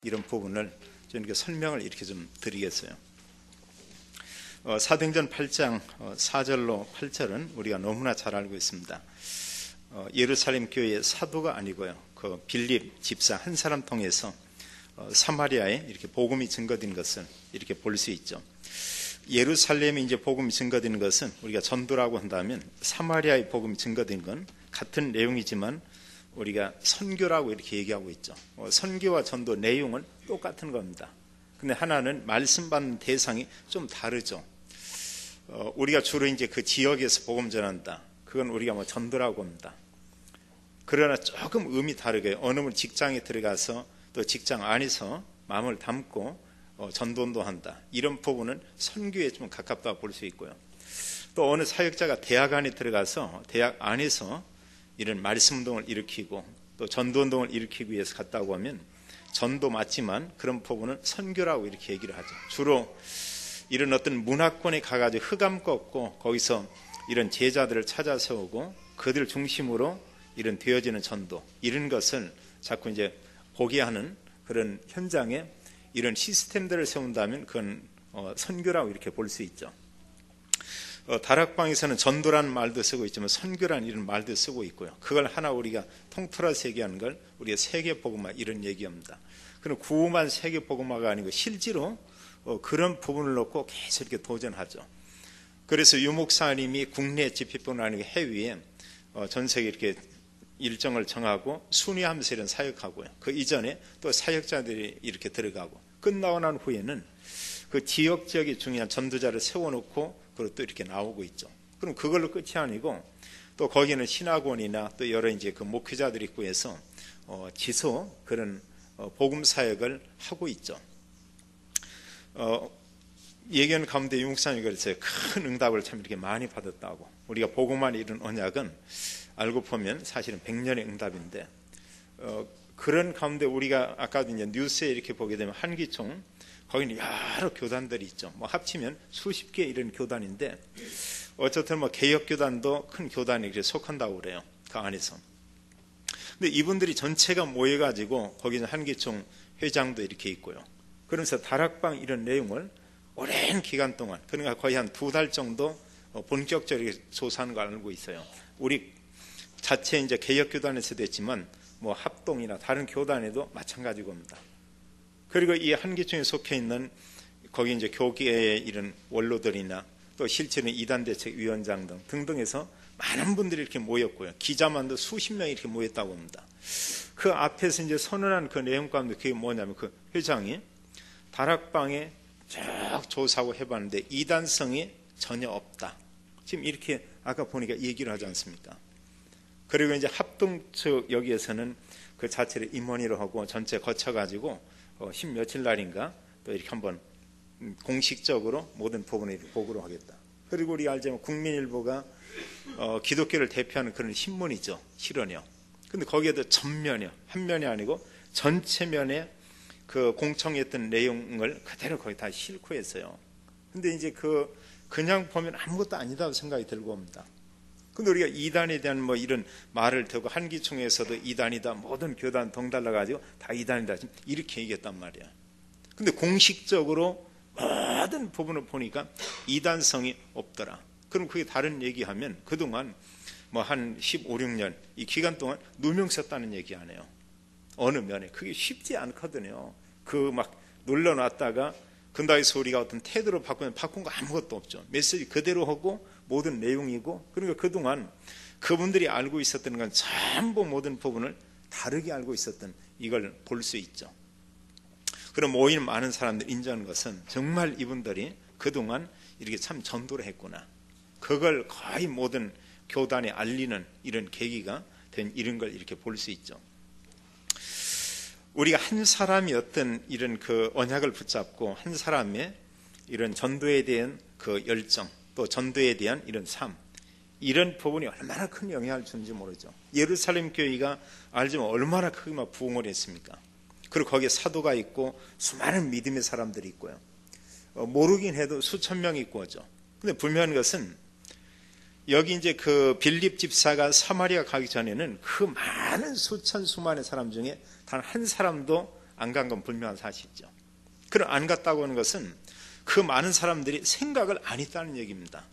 이런 부분을 좀 이렇게 설명을 이렇게 좀 드리겠어요. 사도행전 8장 4절로 8절은 우리가 너무나 잘 알고 있습니다. 예루살렘 교회의 사도가 아니고요, 그 빌립 집사 한 사람 통해서 사마리아에 이렇게 복음이 증거된 것을 이렇게 볼 수 있죠. 예루살렘에 이제 복음이 증거된 것은 우리가 전도라고 한다면 사마리아의 복음이 증거된 건 같은 내용이지만 우리가 선교라고 이렇게 얘기하고 있죠. 선교와 전도 내용은 똑같은 겁니다. 근데 하나는 말씀 받는 대상이 좀 다르죠. 우리가 주로 이제 그 지역에서 복음 전한다. 그건 우리가 뭐 전도라고 합니다. 그러나 조금 의미 다르게 어느 분 직장에 들어가서 또 직장 안에서 마음을 담고 전도도 한다. 이런 부분은 선교에 좀 가깝다고 볼 수 있고요. 또 어느 사역자가 대학 안에 들어가서 대학 안에서 이런 말씀 운동을 일으키고 또 전도 운동을 일으키기 위해서 갔다고 하면 전도 맞지만 그런 부분은 선교라고 이렇게 얘기를 하죠. 주로 이런 어떤 문화권에 가가지고 흑암 꺾고 거기서 이런 제자들을 찾아 세우고 그들 중심으로 이런 되어지는 전도, 이런 것을 자꾸 이제 보게 하는 그런 현장에 이런 시스템들을 세운다면 그건 선교라고 이렇게 볼 수 있죠. 다락방에서는 전도라는 말도 쓰고 있지만 선교라는 이런 말도 쓰고 있고요. 그걸 하나 우리가 통틀어서 얘기하는 걸 우리가 세계복음화 이런 얘기합니다. 그럼 구호만 세계복음화가 아니고 실제로 그런 부분을 놓고 계속 이렇게 도전하죠. 그래서 유 목사님이 국내 집회뿐 아니고 해외에 전 세계 이렇게 일정을 정하고 순회하면서 이런 사역하고요. 그 이전에 또 사역자들이 이렇게 들어가고 끝나고 난 후에는 그 지역적인 중요한 전도자를 세워놓고 그리고 또 이렇게 나오고 있죠. 그럼 그걸로 끝이 아니고 또 거기는 신학원이나 또 여러 이제 그 목회자들이 있고 해서 지속 그런 복음 사역을 하고 있죠. 예견 가운데 유 목사님이 그랬어요. 큰 응답을 참 이렇게 많이 받았다고. 우리가 복음만이 이룬 언약은 알고 보면 사실은 100년의 응답인데 그런 가운데 우리가 아까도 이제 뉴스에 이렇게 보게 되면 한기총 거기는 여러 교단들이 있죠. 뭐 합치면 수십 개 이런 교단인데 어쨌든 뭐 개혁교단도 큰 교단에 이렇게 속한다고 그래요. 그 안에서. 근데 이분들이 전체가 모여가지고 거기는 한기총 회장도 이렇게 있고요. 그러면서 다락방 이런 내용을 오랜 기간 동안, 그러니까 거의 한 2달 정도 본격적으로 조사하는 걸 알고 있어요. 우리 자체 이제 개혁교단에서도 했지만 뭐 합동이나 다른 교단에도 마찬가지고 합니다. 그리고 이 한기총에 속해 있는 거기 이제 교계의 이런 원로들이나 또 실제는 이단대책위원장 등등해서 많은 분들이 이렇게 모였고요. 기자만도 수십 명이 이렇게 모였다고 합니다. 그 앞에서 이제 선언한 그 내용 가운데 그게 뭐냐면 그 회장이 다락방에 쭉 조사하고 해봤는데 이단성이 전혀 없다. 지금 이렇게 아까 보니까 얘기를 하지 않습니까? 그리고 이제 합동 측 여기에서는 그 자체를 임원으로 하고 전체 거쳐가지고 10 며칠 날인가 또 이렇게 한번 공식적으로 모든 부분을 보고를 하겠다. 그리고 우리 알자면 국민일보가 기독교를 대표하는 그런 신문이죠. 실언이요. 근데 거기에도 전면이요. 한 면이 아니고 전체 면에 그 공청했던 내용을 그대로 거의 다 싣고 했어요. 근데 이제 그냥 보면 아무것도 아니다고 생각이 들고 옵니다. 근데 우리가 이단에 대한 뭐 이런 말을 듣고 한기총에서도 이단이다, 모든 교단 동달라가지고 다 이단이다, 이렇게 얘기했단 말이야. 근데 공식적으로 모든 부분을 보니까 이단성이 없더라. 그럼 그게 다른 얘기하면 그동안 뭐 한 15, 16년 이 기간 동안 누명 썼다는 얘기 안 해요. 어느 면에. 그게 쉽지 않거든요. 그 막 눌러놨다가 근다에서 우리가 어떤 태도로 바꾼 거 아무것도 없죠. 메시지 그대로 하고 모든 내용이고, 그러니까 그동안 그분들이 알고 있었던 건 전부 모든 부분을 다르게 알고 있었던 이걸 볼 수 있죠. 그럼 모인 많은 사람들이 인정하는 것은 정말 이분들이 그동안 이렇게 참 전도를 했구나. 그걸 거의 모든 교단에 알리는 이런 계기가 된 이런 걸 이렇게 볼 수 있죠. 우리가 한 사람이 어떤 이런 그 언약을 붙잡고 한 사람의 이런 전도에 대한 그 열정, 또 전도에 대한 이런 삶, 이런 부분이 얼마나 큰 영향을 주는지 모르죠. 예루살렘 교회가 알지만 얼마나 크게 막 부흥을 했습니까? 그리고 거기에 사도가 있고 수많은 믿음의 사람들이 있고요. 모르긴 해도 수천 명이 있고 하죠. 근데 분명한 것은 여기 이제 그 빌립 집사가 사마리아 가기 전에는 그 많은 수많은 사람 중에 단 한 사람도 안 간 건 분명한 사실이죠. 그럼 안 갔다고 하는 것은 그 많은 사람들이 생각을 안 했다는 얘기입니다.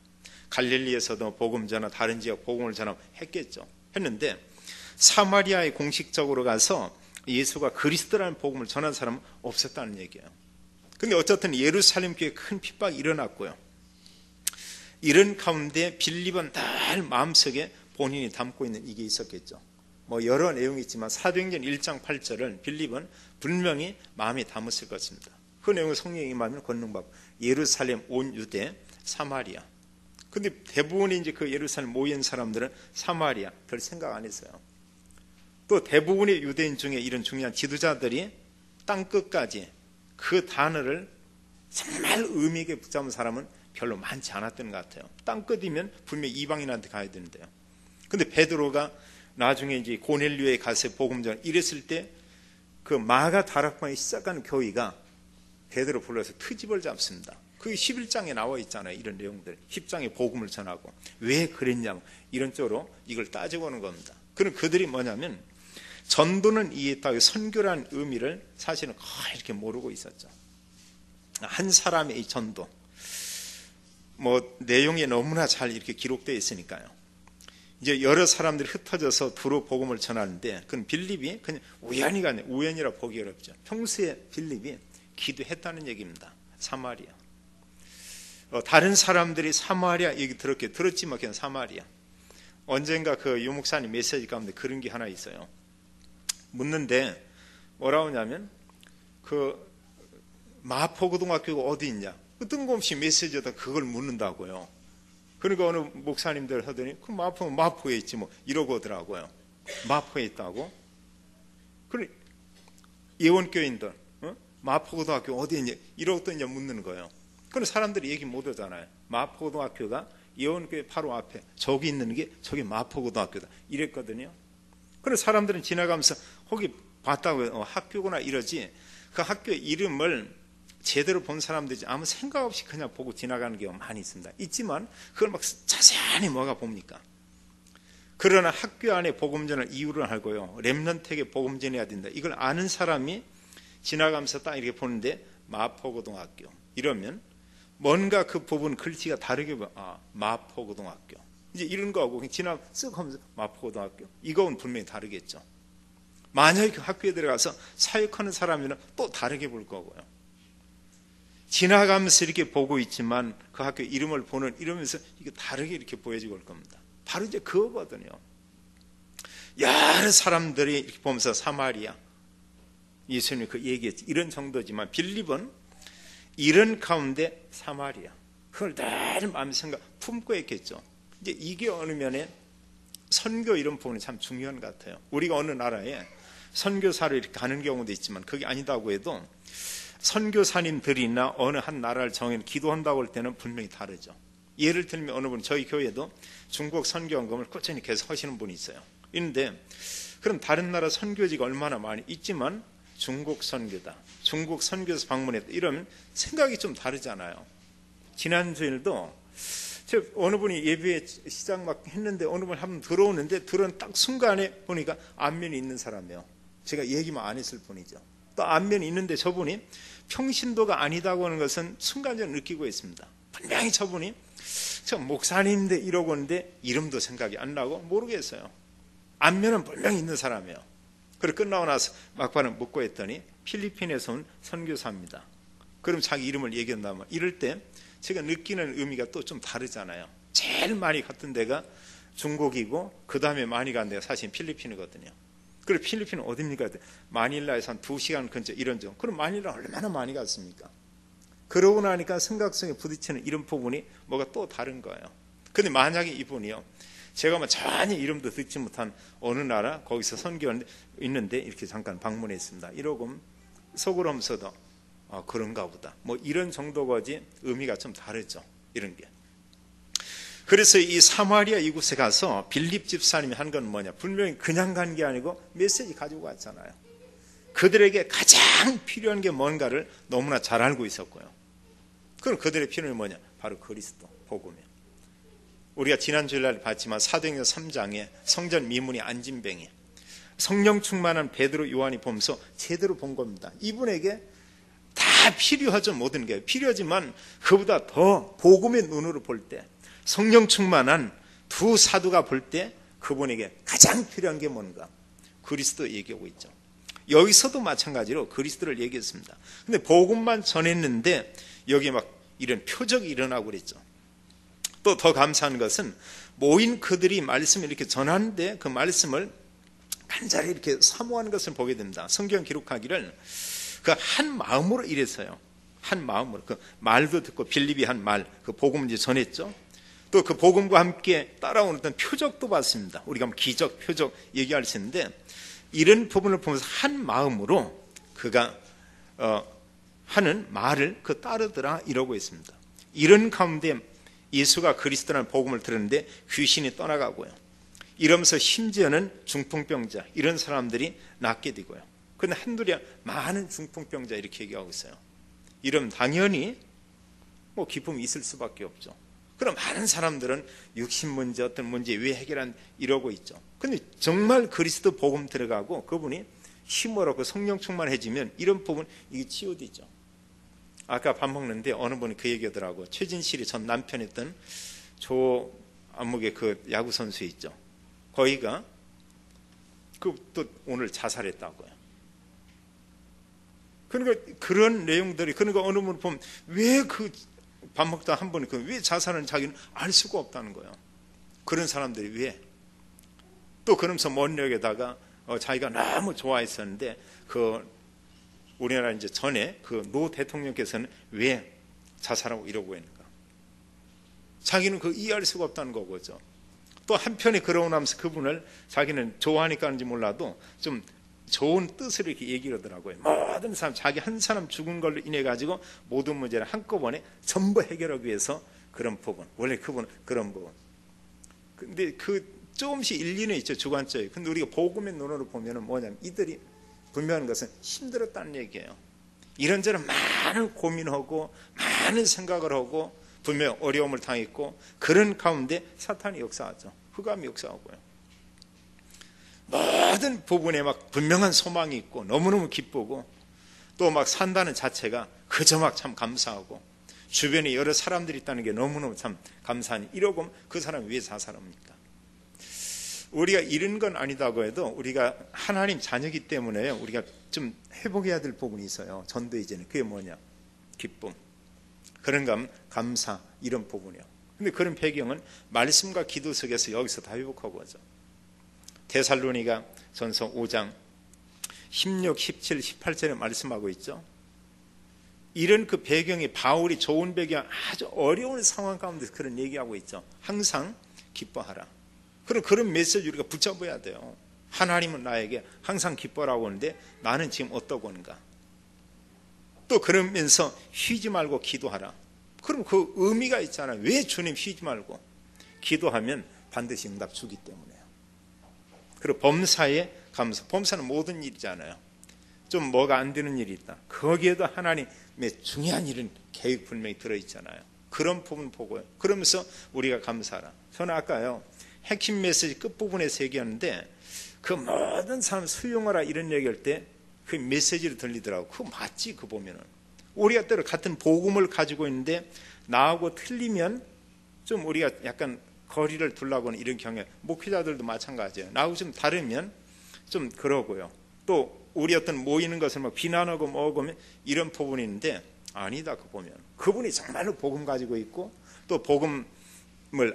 갈릴리에서도 복음 전하, 다른 지역 복음을 전하했겠죠. 했는데 사마리아에 공식적으로 가서 예수가 그리스도라는 복음을 전한 사람은 없었다는 얘기예요. 근데 어쨌든 예루살렘 교회에 큰 핍박이 일어났고요. 이런 가운데 빌립은 늘 마음속에 본인이 담고 있는 이게 있었겠죠. 뭐 여러 내용이 있지만 사도행전 1장 8절은 빌립은 분명히 마음에 담았을 것입니다. 그 내용을 성령이 임하면 권능받고 예루살렘, 온 유대, 사마리아. 근데 대부분이 이제 그 예루살렘 모인 사람들은 사마리아 별 생각 안 했어요. 또 대부분의 유대인 중에 이런 중요한 지도자들이 땅끝까지 그 단어를 정말 의미 있게 붙잡은 사람은 별로 많지 않았던 것 같아요. 땅끝이면 분명히 이방인한테 가야 되는데요. 근데 베드로가 나중에 이제 고넬료에 가서 복음 전 이랬을 때 그 마가 다락방에 시작한 교회가 베드로 불러서 트집을 잡습니다. 그게 11장에 나와 있잖아요. 이런 내용들. 10장에 복음을 전하고 왜 그랬냐 이런 쪽으로 이걸 따지고 오는 겁니다. 그럼 그들이 뭐냐면 전도는 이해했다고 선교라는 의미를 사실은 거의 이렇게 모르고 있었죠. 한 사람의 이 전도 뭐 내용이 너무나 잘 이렇게 기록되어 있으니까요. 이제 여러 사람들이 흩어져서 두루 복음을 전하는데 그건 빌립이 그냥 우연히가 아니라 우연이라 보기 어렵죠. 평소에 빌립이 기도했다는 얘기입니다. 사마리아. 다른 사람들이 사마리아 얘기 들었지만 그냥 사마리아. 언젠가 그 유목사님 메시지 가운데 그런 게 하나 있어요. 묻는데 뭐라고 하냐면 그 마포고등학교가 어디 있냐. 뜬금없이 메시지에다 그걸 묻는다고요. 그러니까 어느 목사님들 하더니 그 마포는 마포에 있지 뭐 이러고 오더라고요. 마포에 있다고? 그래 예원교인들 마포고등학교 어디 있냐 이러고 또 이제 묻는 거예요. 그럼 사람들이 얘기 못 하잖아요. 마포고등학교가 예원교회 바로 앞에 저기 있는 게 저기 마포고등학교다 이랬거든요. 그래서 사람들은 지나가면서 거기 봤다고 학교구나 이러지 그 학교 이름을 제대로 본 사람들이 아무 생각 없이 그냥 보고 지나가는 경우가 많이 있습니다. 있지만 그걸 막 자세히 뭐가 봅니까? 그러나 학교 안에 복음 전할 이유를 알고요. 렘넌트에게 복음 전해야 된다. 이걸 아는 사람이 지나가면서 딱 이렇게 보는데 마포고등학교 이러면 뭔가 그 부분 글씨가 다르게 마포고등학교 이제 이런 거하고 그냥 지나 쓱 하면서 마포고등학교 이거는 분명히 다르겠죠. 만약에 그 학교에 들어가서 사역하는 사람이면 또 다르게 볼 거고요. 지나가면서 이렇게 보고 있지만 그 학교 이름을 보는 이러면서 이게 다르게 이렇게 보여지고 올 겁니다. 바로 이제 그거거든요. 여러 사람들이 이렇게 보면서 사마리아 예수님이 그 얘기했지 이런 정도지만 빌립은 이런 가운데 사마리아 그걸 늘 마음에 생각 품고 했겠죠. 이제 이게 어느 면에 선교 이런 부분이 참 중요한 것 같아요. 우리가 어느 나라에 선교사로 이렇게 가는 경우도 있지만 그게 아니다고 해도 선교사님들이나 어느 한 나라를 정해 기도한다고 할 때는 분명히 다르죠. 예를 들면 어느 분 저희 교회도 중국 선교원금을 꾸준히 계속 하시는 분이 있어요. 있는데 그럼 다른 나라 선교지가 얼마나 많이 있지만 중국 선교다. 중국 선교사 방문했다. 이러면 생각이 좀 다르잖아요. 지난주일도 어느 분이 예배 시작 막 했는데 어느 분 한 번 들어오는데 들어온 딱 순간에 보니까 안면이 있는 사람이에요. 제가 얘기만 안 했을 뿐이죠. 또 안면이 있는데 저분이 평신도가 아니다고 하는 것은 순간적으로 느끼고 있습니다. 분명히 저분이 저 목사님인데 이러고 있는데 이름도 생각이 안 나고 모르겠어요. 안면은 분명히 있는 사람이에요. 그리고 끝나고 나서 막판에 묻고 했더니 필리핀에서 온 선교사입니다. 그럼 자기 이름을 얘기한다면 이럴 때 제가 느끼는 의미가 또 좀 다르잖아요. 제일 많이 갔던 데가 중국이고 그 다음에 많이 간 데가 사실 필리핀이거든요. 그리고 필리핀은 어딥니까? 마닐라에서 한 2시간 근처 이런 점. 그럼 마닐라 얼마나 많이 갔습니까? 그러고 나니까 생각성에 부딪히는 이런 부분이 뭐가 또 다른 거예요. 근데 만약에 이분이요. 제가 뭐 전혀 이름도 듣지 못한 어느 나라 거기서 선교하는데 있는데 이렇게 잠깐 방문했습니다. 이러고 속으로 하면서도 그런가 보다. 뭐 이런 정도까지 의미가 좀 다르죠. 이런 게. 그래서 이 사마리아 이곳에 가서 빌립 집사님이 한 건 뭐냐? 분명히 그냥 간 게 아니고 메시지 가지고 왔잖아요. 그들에게 가장 필요한 게 뭔가를 너무나 잘 알고 있었고요. 그럼 그들의 필요는 뭐냐? 바로 그리스도, 복음이에요. 우리가 지난 주일날 봤지만 사도행전 3장에 성전 미문이 안진뱅이 성령 충만한 베드로, 요한이 보면서 제대로 본 겁니다. 이분에게 다 필요하죠. 모든 게 필요하지만 그보다 더 복음의 눈으로 볼 때, 성령 충만한 두 사도가 볼 때 그분에게 가장 필요한 게 뭔가? 그리스도 얘기하고 있죠. 여기서도 마찬가지로 그리스도를 얘기했습니다. 근데 복음만 전했는데 여기 막 이런 표적이 일어나고 그랬죠. 또 더 감사한 것은 모인 그들이 말씀을 이렇게 전하는데 그 말씀을 간절히 이렇게 사모하는 것을 보게 됩니다. 성경 기록하기를 그 한 마음으로 이랬어요. 한 마음으로. 그 말도 듣고 빌립이 한 말, 그 복음을 이제 전했죠. 또 그 복음과 함께 따라오는 어떤 표적도 봤습니다. 우리가 기적, 표적 얘기할 수 있는데 이런 부분을 보면서 한 마음으로 그가 하는 말을 그 따르더라 이러고 있습니다. 이런 가운데 예수가 그리스도라는 복음을 들었는데 귀신이 떠나가고요. 이러면서 심지어는 중풍병자 이런 사람들이 낫게 되고요. 그런데 한둘이 많은 중풍병자 이렇게 얘기하고 있어요. 이러면 당연히 뭐 기쁨이 있을 수밖에 없죠. 그럼 많은 사람들은 육신 문제 어떤 문제 왜 해결한 이러고 있죠. 근데 정말 그리스도 복음 들어가고 그분이 힘을 얻고 성령 충만해지면 이런 부분 이게 치유되죠. 아까 밥 먹는데 어느 분이 그 얘기하더라고. 최진실이 전 남편이었던 조 안목의 그 야구 선수 있죠. 거기가 또 오늘 자살했다고요. 그러니까 그런 내용들이 그러니까 어느 분을 보면 왜 그 밥 먹다 한 번에 왜 자살하는 자기는 알 수가 없다는 거예요. 그런 사람들이 왜? 또 그러면서 먼 역에다가 자기가 너무 좋아했었는데 그 우리나라 이제 전에 그 노 대통령께서는 왜 자살하고 이러고 있는가? 자기는 그 이해할 수가 없다는 거죠. 또 한편에 그러고 나면서 그분을 자기는 좋아하니까 하는지 몰라도 좀 좋은 뜻으로 이렇게 얘기를 하더라고요. 모든 사람, 자기 한 사람 죽은 걸로 인해 가지고 모든 문제를 한꺼번에 전부 해결하기 위해서 그런 부분, 원래 그분은 그런 부분. 근데 그 조금씩 일리는 있죠, 주관적이. 근데 우리가 복음의 눈으로 보면은 뭐냐면 이들이 분명한 것은 힘들었다는 얘기예요. 이런저런 많은 고민하고 많은 생각을 하고 분명 어려움을 당했고 그런 가운데 사탄이 역사하죠. 흑암이 역사하고요. 모든 부분에 막 분명한 소망이 있고 너무너무 기쁘고 또 막 산다는 자체가 그저 막 참 감사하고 주변에 여러 사람들이 있다는 게 너무너무 참 감사하니 이러고 그 사람이 왜 자살합니까? 우리가 이런 건 아니다고 해도 우리가 하나님 자녀이기 때문에 우리가 좀 회복해야 될 부분이 있어요. 전도 이제는 그게 뭐냐? 기쁨, 그런가 감사 이런 부분이요. 근데 그런 배경은 말씀과 기도 속에서 여기서 다 회복하고 하죠. 데살로니가 전서 5장 16, 17, 18절에 말씀하고 있죠. 이런 그 배경이 바울이 좋은 배경 아주 어려운 상황 가운데 그런 얘기하고 있죠. 항상 기뻐하라. 그런 메시지 우리가 붙잡아야 돼요. 하나님은 나에게 항상 기뻐라고 하는데 나는 지금 어떠고 하는가. 또 그러면서 쉬지 말고 기도하라. 그럼 그 의미가 있잖아요. 왜 주님 쉬지 말고 기도하면 반드시 응답 주기 때문에요. 그리고 범사에 감사. 범사는 모든 일이잖아요. 좀 뭐가 안 되는 일이 있다. 거기에도 하나님의 중요한 일은 계획 분명히 들어있잖아요. 그런 부분 보고요. 그러면서 우리가 감사하라. 저는 아까요. 핵심 메시지 끝부분에서 얘기하는데 그 모든 사람 수용하라 이런 얘기할 때 그 메시지를 들리더라고. 그거 맞지 그거 보면은. 우리가 때로 같은 복음을 가지고 있는데 나하고 틀리면 좀 우리가 약간 거리를 두려고 하는 이런 경향. 목회자들도 마찬가지예요. 나하고 좀 다르면 좀 그러고요. 또 우리 어떤 모이는 것을 막 비난하고 뭐하면 이런 부분이 있는데 아니다 그거 보면. 그분이 정말로 복음 가지고 있고 또 복음을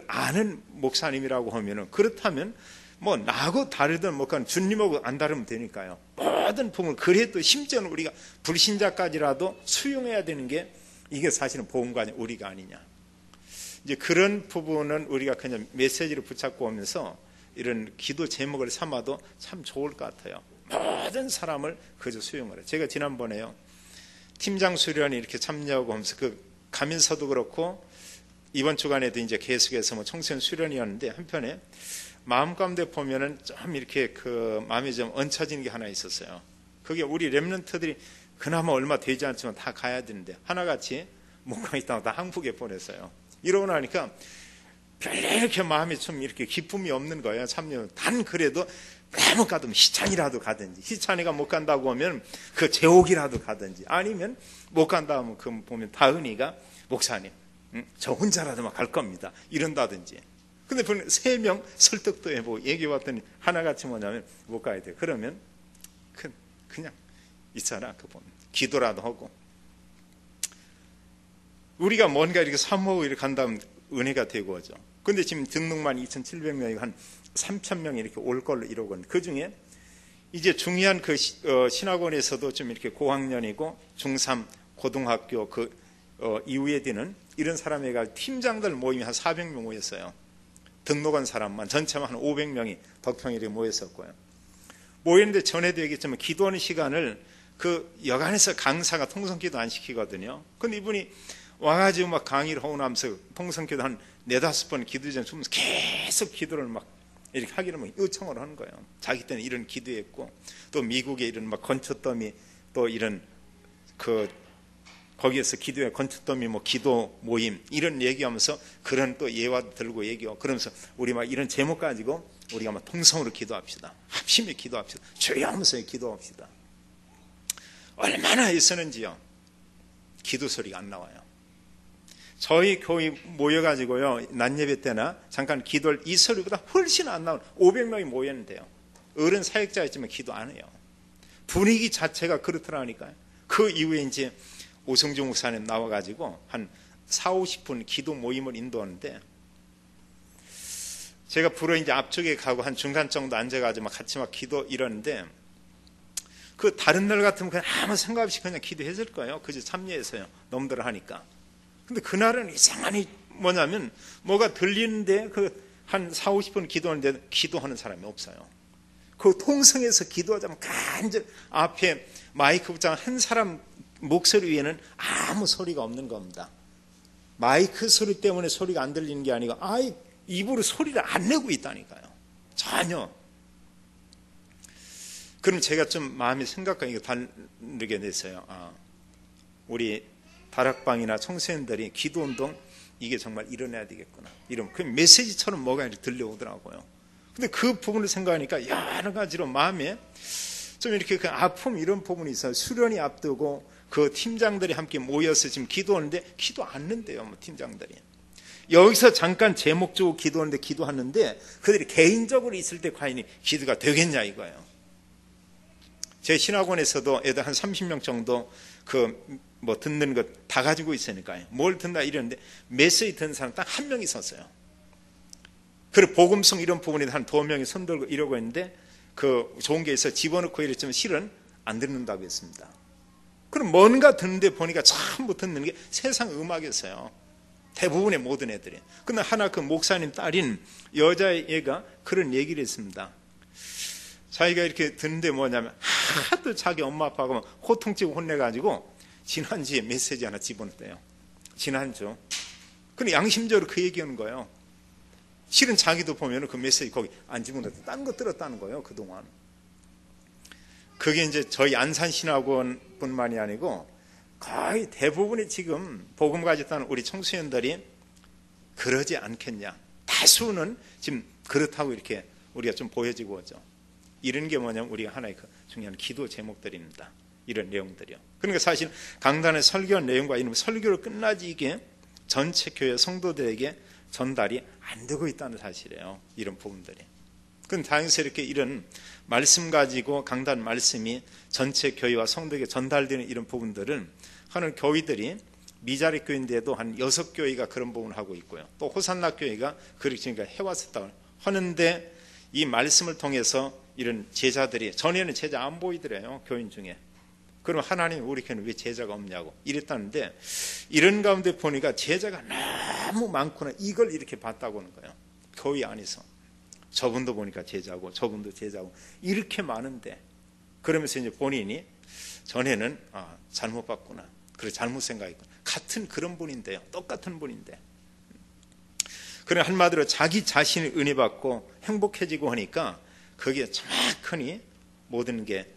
아는 목사님이라고 하면은 그렇다면 뭐 나하고 다르든 뭐 그건 주님하고 안 다르면 되니까요. 모든 부분을 그래도 심지어는 우리가 불신자까지라도 수용해야 되는 게 이게 사실은 복음가 아니 우리가 아니냐. 이제 그런 부분은 우리가 그냥 메시지를 붙잡고 오면서 이런 기도 제목을 삼아도 참 좋을 것 같아요. 모든 사람을 그저 수용을 해요. 제가 지난번에요. 팀장 수련이 이렇게 참여하고 하면서 그 가면서도 그렇고 이번 주간에도 이제 계속해서 뭐 청소년 수련이었는데 한편에 마음 가운데 보면은 좀 이렇게 그 마음이 좀 얹혀지는 게 하나 있었어요. 그게 우리 렘넌트들이 그나마 얼마 되지 않지만 다 가야 되는데 하나같이 목강 있다가 다 한국에 보냈어요. 이러고 나니까 별로 이렇게 마음이 좀 이렇게 기쁨이 없는 거예요. 참여. 단 그래도 못 가도 희찬이라도 가든지, 희찬이가 못 간다고 하면 그 제옥이라도 가든지, 아니면 못 간다 하면 그 보면 다은이가 목사님, 저 혼자라도 막 갈 겁니다, 이런다든지. 근데 3명 설득도 해보고 얘기해봤더니 하나같이 뭐냐면 못 가야 돼. 그러면 그냥 있잖아, 그분 기도라도 하고. 우리가 뭔가 이렇게 사모하고 이렇게 간다면 은혜가 되고 하죠. 근데 지금 등록만 2,700명이 한 3,000명이 이렇게 올 걸로 이러거든요. 그 중에 이제 중요한 그 신학원에서도 좀 이렇게 고학년이고 중3 고등학교 이후에 되는 이런 사람에가 팀장들 모임이 한 400명 모였어요. 등록한 사람만 전체만 한 500명이 덕평일에 모였었고요. 모였는데 전에도 얘기했지만 기도하는 시간을 그 여간에서 강사가 통성기도 안 시키거든요. 근데 이분이 와가지고 막 강의를 하고 나면서 통성기도 한 4-5번 기도 전에 주면서 계속 기도를 막 이렇게 하기를 막 요청을 하는 거예요. 자기 때는 이런 기도했고, 또 미국에 이런 막 건초더미, 또 이런 거기에서 기도해 건초더미 뭐 기도 모임 이런 얘기하면서 그런 또 예화도 들고 얘기하고, 그러면서 우리 막 이런 제목 가지고 우리가 막 통성으로 기도합시다, 합심히 기도합시다, 주여 하면서 기도합시다. 얼마나 애쓰는지요. 기도 소리가 안 나와요. 저희 교회 모여가지고요, 낮 예배 때나 잠깐 기도를 이 소리보다 훨씬 안 나오는 500명이 모였는데요, 어른 사역자였지만 기도 안 해요. 분위기 자체가 그렇더라니까요. 그 이후에 이제 오성주 목사님 나와가지고 한 40-50분 기도 모임을 인도하는데, 제가 부러 이제 앞쪽에 가고 한 중간 정도 앉아가지고 막 같이 막 기도 이러는데, 그 다른 날 같으면 그냥 아무 생각 없이 그냥 기도했을 거예요. 그저 참여해서요, 놈들 하니까. 근데 그날은 이상하니 뭐냐면 뭐가 들리는데 한 40-50분 기도하는데 기도하는 사람이 없어요. 그 통성에서 기도하자면 간절 앞에 마이크 붙잡은 한 사람 목소리 위에는 아무 소리가 없는 겁니다. 마이크 소리 때문에 소리가 안 들리는 게 아니고 입으로 소리를 안 내고 있다니까요. 전혀. 그럼 제가 좀 마음이 생각하니까 다르게 됐어요. 우리 다락방이나 청소년들이 기도운동 이게 정말 일어나야 되겠구나, 이런 그 메시지처럼 뭐가 이렇게 들려오더라고요. 근데 그 부분을 생각하니까 여러 가지로 마음에 좀 이렇게 그 아픔 이런 부분이 있어요. 수련이 앞두고 그 팀장들이 함께 모여서 지금 기도하는데 기도 않는데요, 뭐 팀장들이. 여기서 잠깐 제목 주고 기도하는데 기도하는데 그들이 개인적으로 있을 때 과연 기도가 되겠냐 이거예요. 제 신학원에서도 애들 한 30명 정도 뭐 듣는 것 다 가지고 있으니까요. 뭘 듣나 이러는데 메시지 듣는 사람 딱 한 명 있었어요. 그리고 복음성 이런 부분에 한 2명이 손들고 이러고 있는데 그 좋은 게 있어 집어넣고 이랬지만 실은 안 듣는다고 했습니다. 그럼 뭔가 듣는데 보니까 전부 듣는 게 세상 음악이었어요. 대부분의 모든 애들이. 근데 하나 그 목사님 딸인 여자애가 그런 얘기를 했습니다. 자기가 이렇게 듣는데 뭐냐면 하도 자기 엄마 아빠가 호통치고 혼내가지고 지난주에 메시지 하나 집어넣었대요. 지난주. 근데 양심적으로 그 얘기하는 거예요. 실은 자기도 보면 그 메시지 거기 안 집어넣었대. 딴 거 들었다는 거예요, 그동안. 그게 이제 저희 안산신학원 뿐만이 아니고 거의 대부분이 지금 복음 가졌다는 우리 청소년들이 그러지 않겠냐. 다수는 지금 그렇다고 이렇게 우리가 좀 보여지고 오죠. 이런 게 뭐냐면 우리가 하나의 그 중요한 기도 제목들입니다. 이런 내용들이요. 그러니까 사실 강단의 설교한 내용과 이런 설교로 끝나지 이게 전체 교회 성도들에게 전달이 안 되고 있다는 사실이에요. 이런 부분들이. 그럼 자연스럽게 이런 말씀 가지고 강단 말씀이 전체 교회와 성도에게 전달되는 이런 부분들은 하는 교회들이 미자리 교회인데도 한 6교회가 그런 부분을 하고 있고요. 또 호산나 교회가 그렇게 해왔었다고 하는데 이 말씀을 통해서 이런 제자들이 전에는 제자 안 보이더래요, 교인 중에. 그럼 하나님 우리 교회는 왜 제자가 없냐고 이랬다는데 이런 가운데 보니까 제자가 너무 많구나 이걸 이렇게 봤다고 하는 거예요. 교회 안에서 저분도 보니까 제자고 저분도 제자고 이렇게 많은데 그러면서 이제 본인이 전에는 잘못 봤구나, 그래 잘못 생각했구나, 같은 그런 분인데요, 똑같은 분인데. 그래 한마디로 자기 자신이 은혜 받고 행복해지고 하니까 거기에 정확하니 모든 게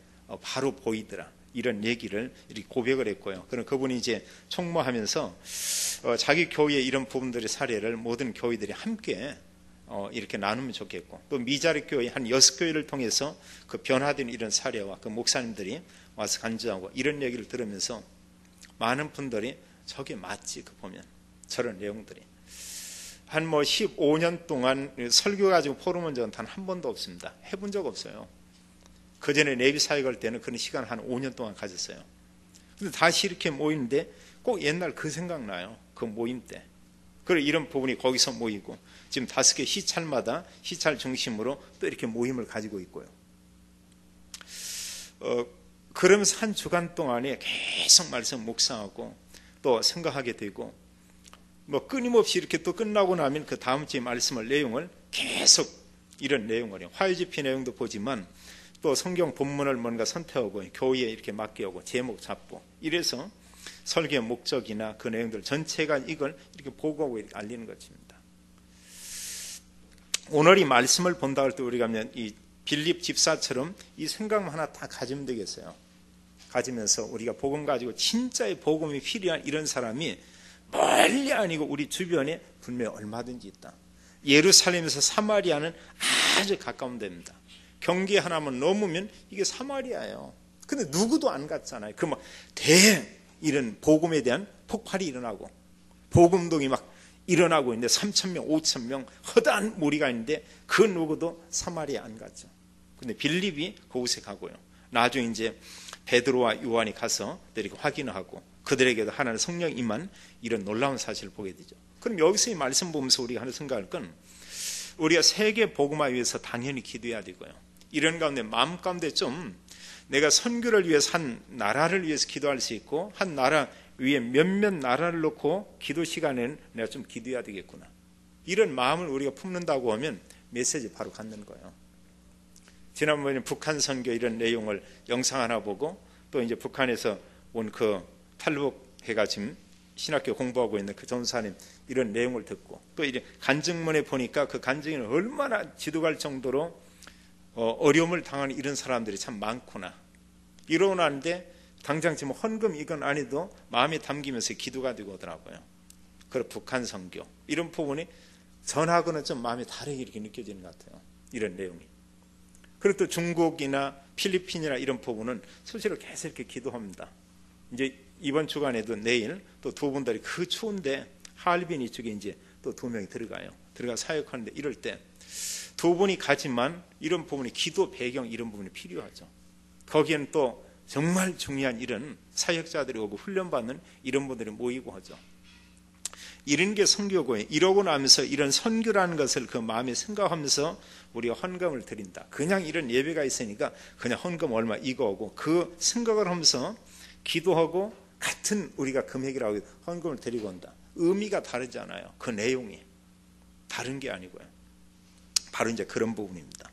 바로 보이더라, 이런 얘기를 이렇게 고백을 했고요. 그럼 그분이 이제 총무하면서 자기 교회의 이런 부분들의 사례를 모든 교회들이 함께 이렇게 나누면 좋겠고, 또 미자리 교회 한 6교회를 통해서 그 변화된 이런 사례와 그 목사님들이 와서 간주하고 이런 얘기를 들으면서 많은 분들이 저게 맞지, 그 보면 저런 내용들이. 한 15년 동안 설교 가지고 포럼 온 적은 단 한 번도 없습니다. 해본 적 없어요. 그 전에 내비 사역 할 때는 그런 시간 한 5년 동안 가졌어요. 근데 다시 이렇게 모이는데 꼭 옛날 그 생각나요. 그 모임 때. 그리고 이런 부분이 거기서 모이고, 지금 5개 시찰마다 시찰 중심으로 또 이렇게 모임을 가지고 있고요. 그러면서 한 주간 동안에 계속 말씀 묵상하고 또 생각하게 되고, 끊임없이 이렇게 또 끝나고 나면 그 다음 주에 말씀을 내용을 계속 이런 내용을 화요집회 내용도 보지만 또 성경 본문을 뭔가 선택하고 교회에 이렇게 맡겨오고 제목 잡고, 이래서 설교의 목적이나 그 내용들 전체가 이걸 이렇게 보고하고 이렇게 알리는 것입니다. 오늘 이 말씀을 본다 할 때 우리가 이 빌립 집사처럼 이 생각만 하나 다 가지면 되겠어요. 가지면서 우리가 복음 가지고 진짜의 복음이 필요한 이런 사람이 멀리 아니고 우리 주변에 분명히 얼마든지 있다. 예루살렘에서 사마리아는 아주 가까운 데입니다. 경계 하나만 넘으면 이게 사마리아예요. 근데 누구도 안 갔잖아요. 그 이런 복음에 대한 폭발이 일어나고 복음동이 막 일어나고 있는데 3,000명, 5,000명 허다한 무리가 있는데 그 누구도 사마리아 안 갔죠. 근데 빌립이 그곳에 가고요. 나중에 이제 베드로와 요한이 가서 이렇게 확인을 하고 그들에게도 하나님의 성령 임한 이런 놀라운 사실을 보게 되죠. 그럼 여기서 이 말씀 보면서 우리가 하는 생각할 건, 우리가 세계 복음화 위해서 당연히 기도해야 되고요. 이런 가운데 마음 가운데 좀 내가 선교를 위해서 한 나라를 위해서 기도할 수 있고, 한 나라 위에 몇몇 나라를 놓고 기도 시간에는 내가 좀 기도해야 되겠구나, 이런 마음을 우리가 품는다고 하면 메시지 바로 갖는 거예요. 지난번에 북한 선교 이런 내용을 영상 하나 보고, 또 이제 북한에서 온 그 탈북해가 지금 신학교 공부하고 있는 그 전사님 이런 내용을 듣고, 또 이제 간증문에 보니까 그 간증에는 얼마나 지도갈 정도로 어려움을 당하는 이런 사람들이 참 많구나, 이러고 나는데 당장 지금 헌금 이건 아니도 마음에 담기면서 기도가 되고 오더라고요. 그리고 북한 선교 이런 부분이 전하고는 좀 마음이 다르게 이렇게 느껴지는 것 같아요, 이런 내용이. 그리고 또 중국이나 필리핀이나 이런 부분은 실제로 계속 이렇게 기도합니다. 이제 이번 주간에도 내일 또 두 분들이 그 추운데 하얼빈 이쪽에 이제 또 2명이 들어가 사역하는데, 이럴 때 두 분이 가지만 이런 부분이 기도 배경 이런 부분이 필요하죠. 거기에는 또 정말 중요한 이런 사역자들이 오고 훈련받는 이런 분들이 모이고 하죠. 이런 게 선교고, 이러고 나면서 이런 선교라는 것을 그 마음에 생각하면서 우리가 헌금을 드린다. 그냥 이런 예배가 있으니까 그냥 헌금 얼마 이거 하고 그 생각을 하면서 기도하고 같은 우리가 금액이라고 헌금을 드리고 온다. 의미가 다르잖아요. 그 내용이 다른 게 아니고요. 바로 이제 그런 부분입니다.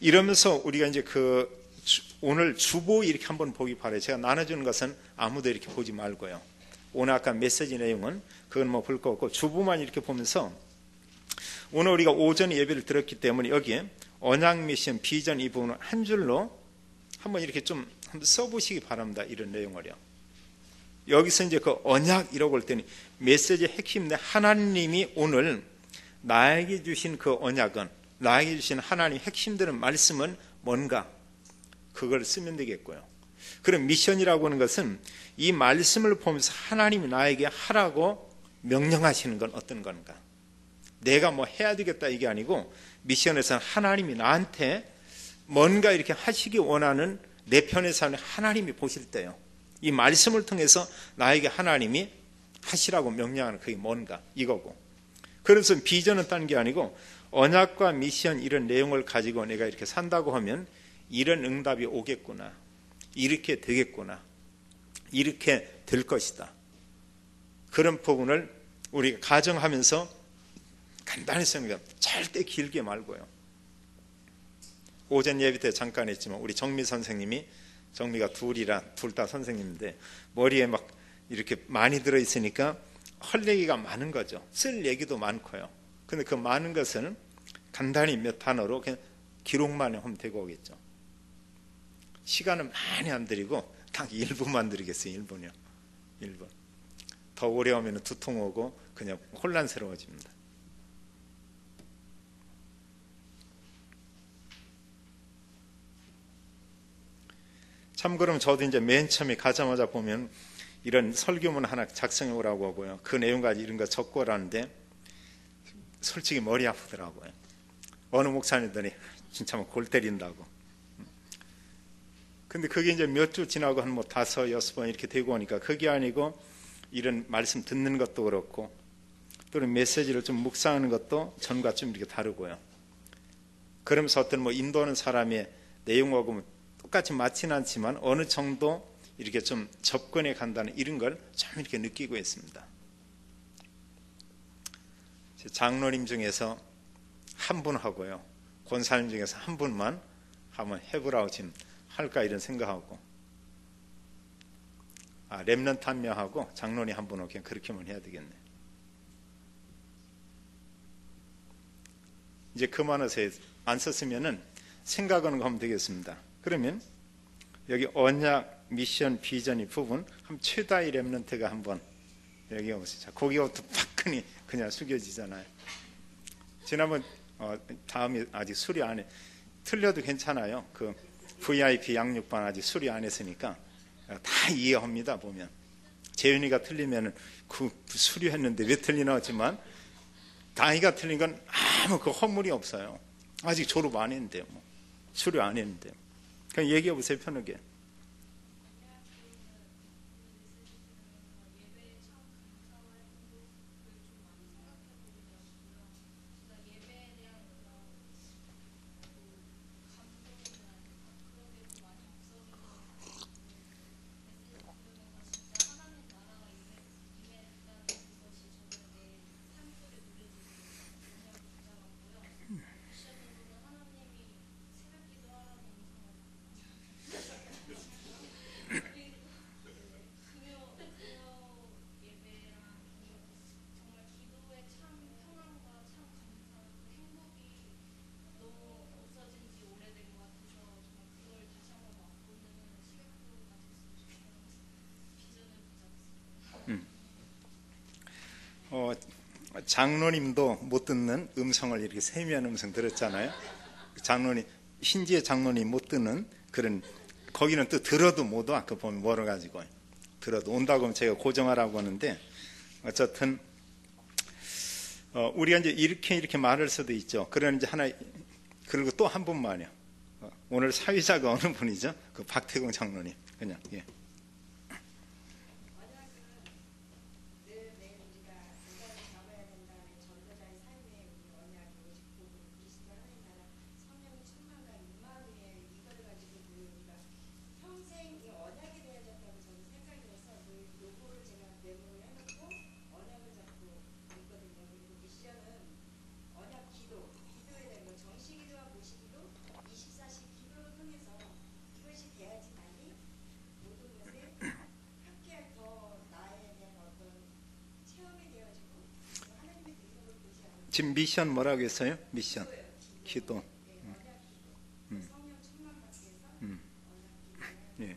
이러면서 우리가 이제 오늘 주보 이렇게 한번 보기 바라요. 제가 나눠주는 것은 아무도 이렇게 보지 말고요. 오늘 아까 메시지 내용은 그건 볼 거 없고 주보만 이렇게 보면서, 오늘 우리가 오전 예배를 들었기 때문에 여기에 언약 미션 비전 이 부분을 한 줄로 한번 이렇게 좀 한번 써보시기 바랍니다. 이런 내용을요. 여기서 이제 그 언약이라고 할 때는 메시지의 핵심인데, 하나님이 오늘 나에게 주신 그 언약은, 나에게 주신 하나님의 핵심되는 말씀은 뭔가, 그걸 쓰면 되겠고요. 그럼 미션이라고 하는 것은 이 말씀을 보면서 하나님이 나에게 하라고 명령하시는 건 어떤 건가, 내가 해야 되겠다 이게 아니고, 미션에서는 하나님이 나한테 뭔가 이렇게 하시기 원하는 내 편에서 하나님이 보실 때요, 이 말씀을 통해서 나에게 하나님이 하시라고 명령하는 그게 뭔가 이거고, 그래서 비전은 딴 게 아니고 언약과 미션 이런 내용을 가지고 내가 이렇게 산다고 하면 이런 응답이 오겠구나, 이렇게 되겠구나, 이렇게 될 것이다, 그런 부분을 우리가 가정하면서 간단히 생각해요. 절대 길게 말고요. 오전 예배 때 잠깐 했지만 우리 정미 선생님이, 정미가 둘 다 선생님인데 머리에 막 이렇게 많이 들어있으니까 할 얘기가 많은 거죠. 쓸 얘기도 많고요. 근데 그 많은 것은 간단히 몇 단어로 그냥 기록만 하면 되고 오겠죠. 시간은 많이 안 드리고 딱 1분만 드리겠어요. 1분이요. 1분. 더 오래 하면 두통 오고 그냥 혼란스러워집니다. 참고로 저도 이제 맨 처음에 가자마자 보면 이런 설교문 하나 작성해 오라고 하고요. 그 내용까지 이런 거 적고 오라는데 솔직히 머리 아프더라고요. 어느 목사님들이 진짜 뭐 골 때린다고. 근데 그게 이제 몇 주 지나고 한 뭐 5, 6번 이렇게 되고 오니까 그게 아니고 이런 말씀 듣는 것도 그렇고 또는 메시지를 좀 묵상하는 것도 전과 좀 이렇게 다르고요. 그러면서 어떤 뭐 인도하는 사람의 내용하고 똑같이 맞지는 않지만 어느 정도 이렇게 좀 접근해 간다는 이런 걸 좀 이렇게 느끼고 있습니다. 장로님 중에서 한 분 하고요. 권사님 중에서 한 분만 한번 해보라고 지금 할까 이런 생각하고 렘넌트 한 명하고 장로님 한 분하고 그냥 그렇게만 해야 되겠네. 이제 그만해서 안 썼으면은 생각하는 거 하면 되겠습니다. 그러면 여기 언약, 미션, 비전 이 부분 한 최다의 렘넌트가 한번 여기 오세요. 자, 거기부터 팍하니 그냥 숙여지잖아요. 지난번 다음에 아직 수리 안 해. 틀려도 괜찮아요. 그 VIP 양육반 아직 수리 안 했으니까 다 이해합니다. 보면 재윤이가 틀리면은 그 수리했는데 왜 틀리나 하지만 다희가 틀린 건 아무 그 허물이 없어요. 아직 졸업 안 했는데 뭐 수리 안 했는데 그냥 얘기해 보세요. 편하게. 장로님도 못 듣는 음성을 이렇게 세미한 음성 들었잖아요. 장로님, 신지의 장로님 못 듣는 그런, 거기는 또 들어도 못 와. 아까 보면 뭐라 가지고 들어도 온다고 하면 제가 고정하라고 하는데 어쨌든 우리가 이제 이렇게 말할 수도 있죠. 그런 이제 하나, 그리고 또 한 분만요. 오늘 사회자가 어느 분이죠? 그 박태공 장로님. 그냥 예. 지금 미션 뭐라고 했어요? 미션, 기도. 예.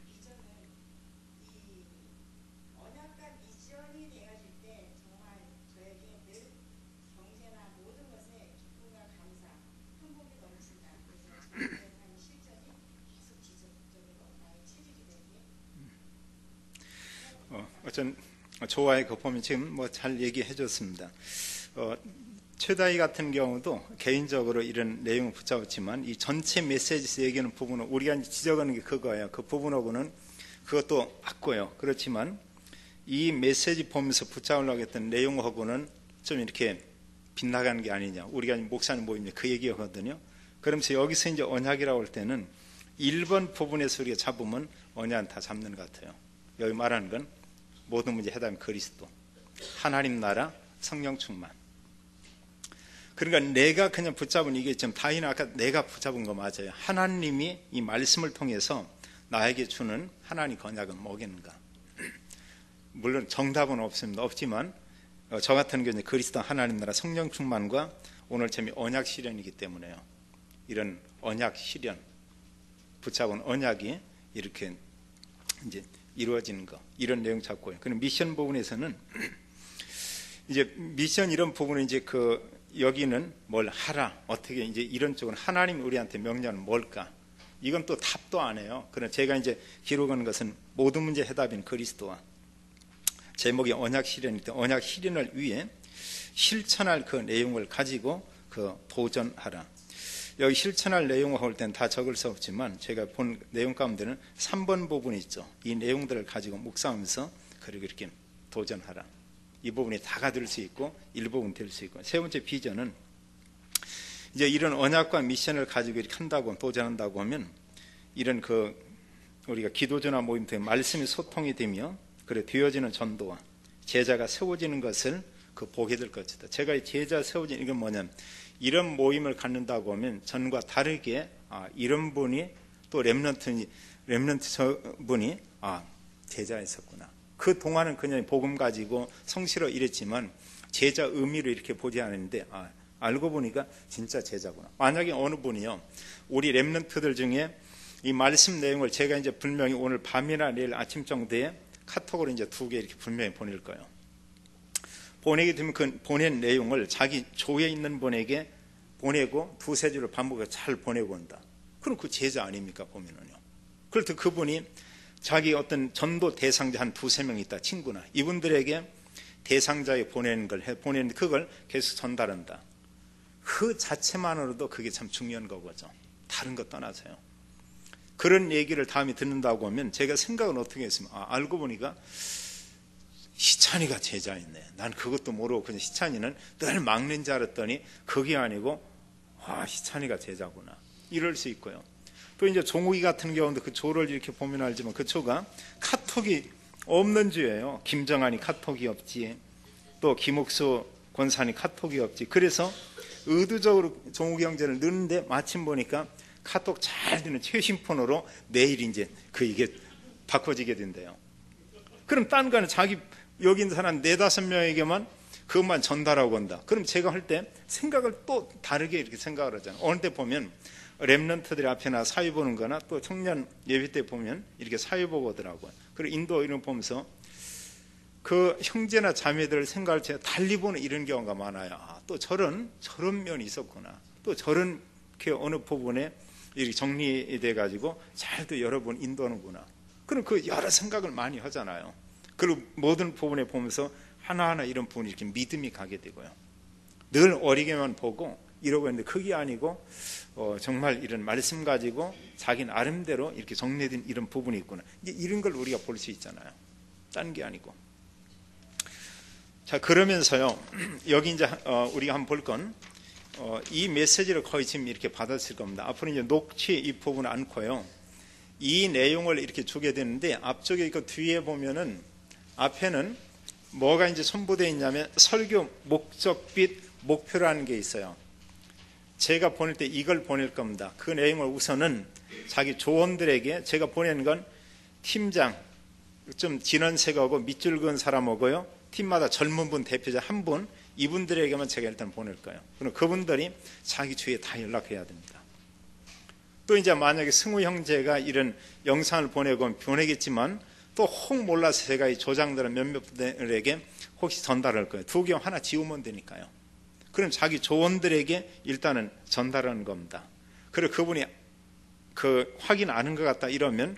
어쩐 좋아요. 그 보면 지금 뭐 잘 얘기해 줬습니다. 최다희 같은 경우도 개인적으로 이런 내용을 붙잡았지만 이 전체 메시지에서 얘기하는 부분은 우리가 지적하는 게 그거예요. 그 부분하고는 그것도 맞고요. 그렇지만 이 메시지 보면서 붙잡으려고 했던 내용하고는 좀 이렇게 빗나가는 게 아니냐. 우리가 목사님 모임에 그 얘기하거든요. 그러면서 여기서 이제 언약이라고 할 때는 1번 부분에서 우리가 잡으면 언약은 다 잡는 것 같아요. 여기 말하는 건 모든 문제 해답은 그리스도, 하나님 나라, 성령 충만. 그러니까 내가 그냥 붙잡은 이게 지금 다희는 아까 내가 붙잡은 거 맞아요. 하나님이 이 말씀을 통해서 나에게 주는 하나님 언약은 뭐겠는가? 물론 정답은 없지만 저 같은 경우는 그리스도 하나님 나라 성령 충만과 오늘 제목이 언약 실현이기 때문에요. 이런 언약 실현, 붙잡은 언약이 이렇게 이제 이루어지는 거, 이런 내용 잡고요. 그럼 미션 부분에서는 이제 미션 이런 부분은 이제 여기는 뭘 하라, 어떻게 이제 이런 쪽은 하나님이 우리한테 명령은 뭘까? 이건 또 답도 안 해요. 그러나 제가 이제 기록한 것은 모든 문제 해답인 그리스도와 제목이 언약 실현일 때 언약 실현을 위해 실천할 그 내용을 가지고 그 도전하라. 여기 실천할 내용을 볼 때는 다 적을 수 없지만 제가 본 내용 가운데는 3번 부분이 있죠. 이 내용들을 가지고 묵상하면서 그리고 이렇게 도전하라. 이 부분이 다가 될 수 있고 일부분 될 수 있고, 세 번째 비전은 이제 이런 언약과 미션을 가지고 이렇게 한다고 도전한다고 하면 이런 그 우리가 기도전화 모임 때 말씀이 소통이 되며 그래 되어지는 전도와 제자가 세워지는 것을 그 보게 될 것이다. 제가 이 제자 세워진 이건 뭐냐면 이런 모임을 갖는다고 하면 전과 다르게 이런 분이 또 렘넌트 분이 제자였었구나. 그 동안은 그냥 복음 가지고 성실로 일했지만 제자 의미로 이렇게 보지 않았는데 알고 보니까 진짜 제자구나. 만약에 어느 분이요 우리 렘넌트들 중에 이 말씀 내용을 제가 이제 분명히 오늘 밤이나 내일 아침 정도에 카톡으로 이제 2개 이렇게 분명히 보낼 거예요. 보내게 되면 그 보낸 내용을 자기 조에 있는 분에게 보내고 2-3주를 반복해서 잘 보내고 온다. 그럼 그 제자 아닙니까 보면은요. 그럴 때 그분이 자기 어떤 전도 대상자 한 2-3명 있다 친구나 이분들에게 대상자에 보내는 그걸 계속 전달한다. 그 자체만으로도 그게 참 중요한 거죠. 다른 거 떠나서요. 그런 얘기를 다음에 듣는다고 하면 제가 생각은 어떻게 했으면 알고 보니까 희찬이가 제자였네. 난 그것도 모르고 그냥 희찬이는 늘 막는 줄 알았더니 그게 아니고 희찬이가 제자구나. 이럴 수 있고요. 또 이제 종욱이 같은 경우도 그 조를 이렇게 보면 알지만 그 조가 카톡이 없는 주예요. 김정한이 카톡이 없지. 또 김옥수 권사님 카톡이 없지. 그래서 의도적으로 종욱이 형제를 넣는데 마침 보니까 카톡 잘 되는 최신 폰으로 내일 이제 이게 바꿔지게 된대요. 그럼 딴 거는 자기 여기 있는 사람 4-5명에게만 그것만 전달하고 온다. 그럼 제가 할 때 생각을 또 다르게 이렇게 생각을 하잖아요. 어느 때 보면 렘넌트들이 앞에나 사회 보는 거나 또 청년 예배 때 보면 이렇게 사회 보고 오더라고요. 그리고 인도 이런 거 보면서 그 형제나 자매들을 생각할 때 달리 보는 이런 경우가 많아요. 또 저런 면이 있었구나. 또 저런 어느 부분에 이렇게 정리돼 가지고 잘 또 여러분 인도하는구나. 그럼 그 여러 생각을 많이 하잖아요. 그리고 모든 부분에 보면서 하나하나 이런 부분이 이렇게 믿음이 가게 되고요. 늘 어리게만 보고 이러고 있는데 그게 아니고 정말 이런 말씀 가지고 자기 나름대로 이렇게 정리된 이런 부분이 있구나. 이제 이런 걸 우리가 볼 수 있잖아요. 딴 게 아니고. 자, 그러면서요. 여기 이제 우리가 한번 볼 건 이 메시지를 거의 지금 이렇게 받았을 겁니다. 앞으로 이제 녹취 이 부분 않고요. 이 내용을 이렇게 주게 되는데 앞쪽에 그 뒤에 보면은 앞에는 뭐가 이제 첨부되어 있냐면 설교 목적빛 목표라는 게 있어요. 제가 보낼 때 이걸 보낼 겁니다. 그 내용을 우선은 자기 조원들에게 제가 보내는 건 팀장, 좀 진원색하고 밑줄 그은 사람하고요. 팀마다 젊은 분 대표자 한 분, 이분들에게만 제가 일단 보낼 거예요. 그럼 그분들이 자기 주위에 다 연락해야 됩니다. 또 이제 만약에 승우 형제가 이런 영상을 보내겠지만 또 혹 몰라서 제가 이 조장들은 몇몇 분들에게 혹시 전달할 거예요. 2개 하나 지우면 되니까요. 그럼 자기 조원들에게 일단은 전달하는 겁니다. 그리고 그분이 확인 아는 것 같다 이러면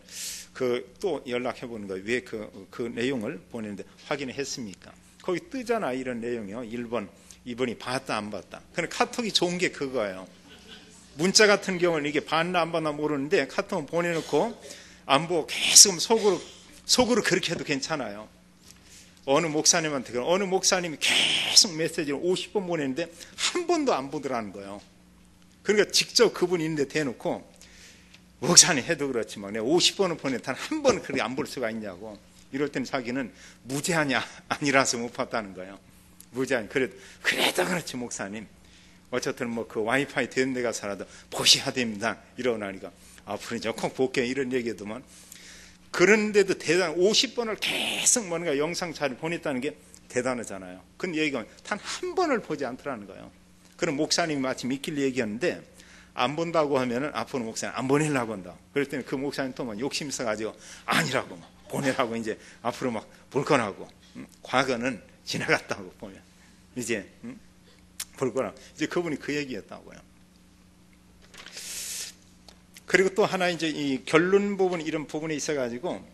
또 연락해 보는 거예요. 왜 그 내용을 보내는데 확인을 했습니까? 거기 뜨잖아 이런 내용이요. 1번, 2번이 봤다 안 봤다. 근데 카톡이 좋은 게 그거예요. 문자 같은 경우는 이게 봤나 안 봤나 모르는데 카톡은 보내놓고 안 보고 계속 속으로 그렇게 해도 괜찮아요. 어느 목사님한테 어느 목사님이 계속 메시지를 50번 보내는데 한 번도 안 보더라는 거예요. 그러니까 직접 그분이 있는데 대놓고 목사님 해도 그렇지만 내가 50번을 보내 단 한 번은 그렇게 안 볼 수가 있냐고. 이럴 때는 자기는 무제한이 아니라서 못 봤다는 거예요. 무제한. 그래도 그렇지 목사님. 어쨌든 그 와이파이 되는 데 가서라도 보셔야 됩니다. 이러나니까 앞으로 이제 꼭 볼게요. 이런 얘기도만. 그런데도 50번을 계속 뭔가 영상 잘 보냈다는 게 대단하잖아요. 근데 얘기가 단 한 번을 보지 않더라는 거예요. 그럼 목사님이 마침 있길 얘기하는데 안 본다고 하면은 앞으로 목사님 안 보내려고 한다. 그럴 때는 그 목사님 또 막 욕심 있어가지고 아니라고 막 보내라고 이제 앞으로 막 볼 거라고. 과거는 지나갔다고 보면 이제 볼 거라고. 이제 그분이 그 얘기였다고요. 그리고 또 하나 이제 이 결론 부분 이런 부분에 있어가지고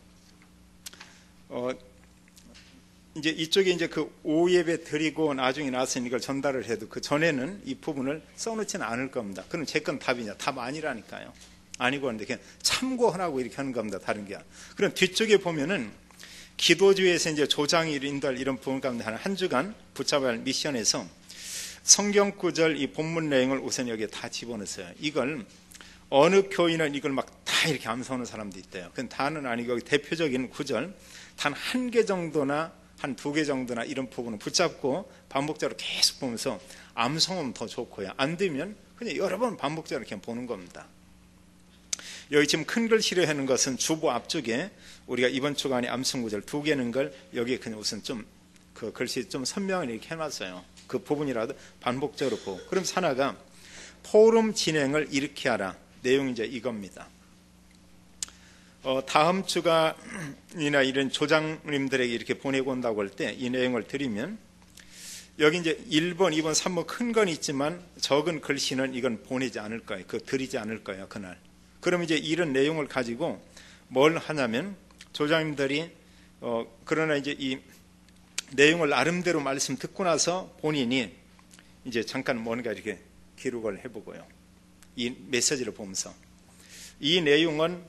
이제 이쪽에 이제 그 오예배 드리고 나중에 나서 이걸 전달을 해도 그 전에는 이 부분을 써놓지는 않을 겁니다. 그럼 제 건 답이냐? 답 아니라니까요. 아니고 하는데 그냥 참고하라고 이렇게 하는 겁니다. 다른 게. 그럼 뒤쪽에 보면은 기도주에서 이제 조장이 인도할 이런 부분 가운데 한 주간 붙잡아야 할 미션에서 성경 구절 이 본문 내용을 우선 여기에 다 집어넣었어요. 이걸 어느 교인은 이걸 막 다 이렇게 암송하는 사람도 있대요. 그건 다는 아니고 대표적인 구절 단 한 개 정도나 한 두 개 정도나 이런 부분을 붙잡고 반복적으로 계속 보면서 암송하면 더 좋고요. 안 되면 그냥 여러 번 반복적으로 이렇게 보는 겁니다. 여기 지금 큰 글씨로 하는 것은 주보 앞쪽에 우리가 이번 주간에 암송 구절 두 개는 걸 여기에 그냥 우선 좀 그 글씨 좀 선명히 이렇게 해놨어요. 그 부분이라도 반복적으로 보고. 그럼 하나가 포럼 진행을 이렇게 하라. 내용이 이제 이겁니다. 다음 주간이나 이런 조장님들에게 이렇게 보내고 온다고 할 때 이 내용을 드리면 여기 이제 1번, 2번, 3번 큰 건 있지만 적은 글씨는 이건 보내지 않을 거예요. 드리지 않을 거예요. 그날. 그럼 이제 이런 내용을 가지고 뭘 하냐면 조장님들이 그러나 이제 이 내용을 나름대로 말씀 듣고 나서 본인이 이제 잠깐 뭔가 이렇게 기록을 해보고요. 이 메시지를 보면서 이 내용은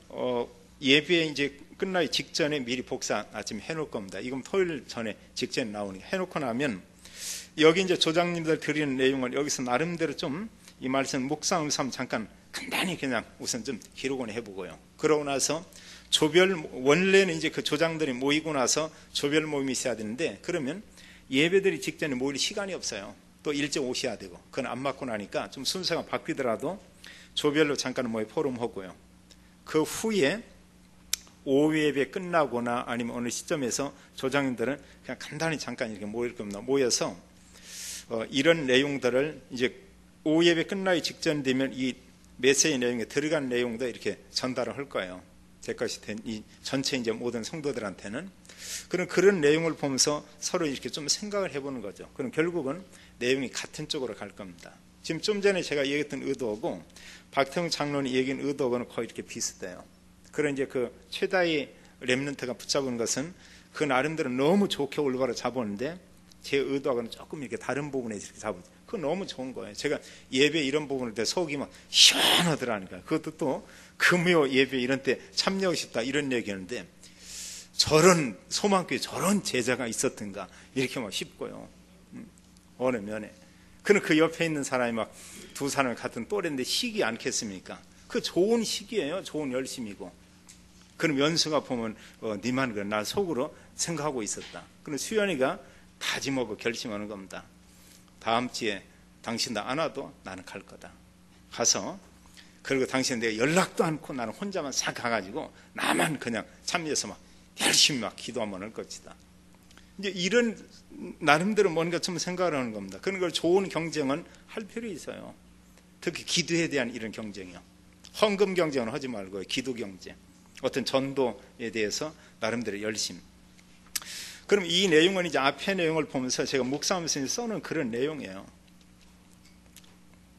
예배 이제 끝나기 직전에 미리 복사 아침 해놓을 겁니다. 이건 토요일 전에 직전에 나오니까 해놓고 나면 여기 이제 조장님들 드리는 내용을 여기서 나름대로 좀 이 말씀 묵상을 잠깐 간단히 그냥 우선 좀 기록을 해보고요. 그러고 나서 조별 원래는 이제 그 조장들이 모이고 나서 조별 모임이 있어야 되는데 그러면 예배들이 직전에 모일 시간이 없어요. 또 일찍 오셔야 되고 그건 안 맞고 나니까 좀 순서가 바뀌더라도 조별로 잠깐 모여 포럼하고요. 그 후에 오후 예배 끝나거나 아니면 어느 시점에서 조장님들은 그냥 간단히 잠깐 이렇게 모일 겁니다. 모여서 이런 내용들을 이제 오후 예배 끝나기 직전 되면 이 메시지 내용에 들어간 내용도 이렇게 전달을 할 거예요. 제 것이 된 이 전체 이제 모든 성도들한테는 그런 내용을 보면서 서로 이렇게 좀 생각을 해보는 거죠. 그럼 결국은 내용이 같은 쪽으로 갈 겁니다. 지금 좀 전에 제가 얘기했던 의도하고 박태웅 장로님이 얘기한 의도하고는 거의 이렇게 비슷해요. 그런 이제 그 최다의 렘넌트가 붙잡은 것은 그 나름대로 너무 좋게 올바로 잡았는데 제 의도하고는 조금 이렇게 다른 부분에 이렇게 잡았죠. 그거 너무 좋은 거예요. 제가 예배 이런 부분을 때 속이 막 시원하더라니까요. 그것도 또 금요 예배 이런 때 참여하고 싶다 이런 얘기하는데 저런 소망교회 저런 제자가 있었던가 이렇게 막 싶고요. 어느 면에. 그는 그 옆에 있는 사람이 막 두 사람 같은 또래인데 시기 않겠습니까? 그 좋은 시기예요. 좋은 열심이고. 그럼 연수가 보면 니만 그래 나 속으로 생각하고 있었다. 그럼 수연이가 다짐하고 결심하는 겁니다. 다음 주에 당신 나 안 와도 나는 갈 거다. 가서 그리고 당신 내가 연락도 않고 나는 혼자만 싹 가가지고 나만 그냥 참여해서 막 열심히 막 기도 한번 할 것이다. 이제 이런 나름대로 뭔가 좀 생각을 하는 겁니다. 그런 걸 좋은 경쟁은 할 필요 있어요. 특히 기도에 대한 이런 경쟁이요. 헌금 경쟁은 하지 말고요. 기도 경쟁. 어떤 전도에 대해서 나름대로 열심. 그럼 이 내용은 이제 앞의 내용을 보면서 제가 묵상하면서 써놓은 그런 내용이에요.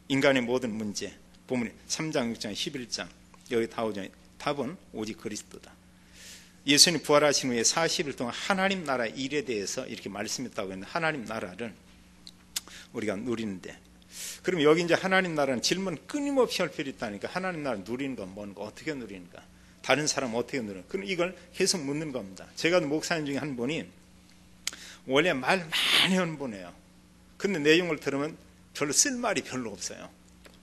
인간의 모든 문제. 보면 3장, 6장, 11장. 여기 다 오죠. 답은 오직 그리스도다. 예수님 부활하신 후에 40일 동안 하나님 나라 일에 대해서 이렇게 말씀했다고 했는데 하나님 나라를 우리가 누리는데 그럼 여기 이제 하나님 나라는 질문 끊임없이 할 필요 있다니까 하나님 나라 누리는 건 뭔가 어떻게 누리는가 다른 사람 어떻게 누리는가 그럼 이걸 계속 묻는 겁니다. 제가 목사님 중에 한 분이 원래 말 많이 하는 분이에요. 근데 내용을 들으면 별로 쓸 말이 별로 없어요.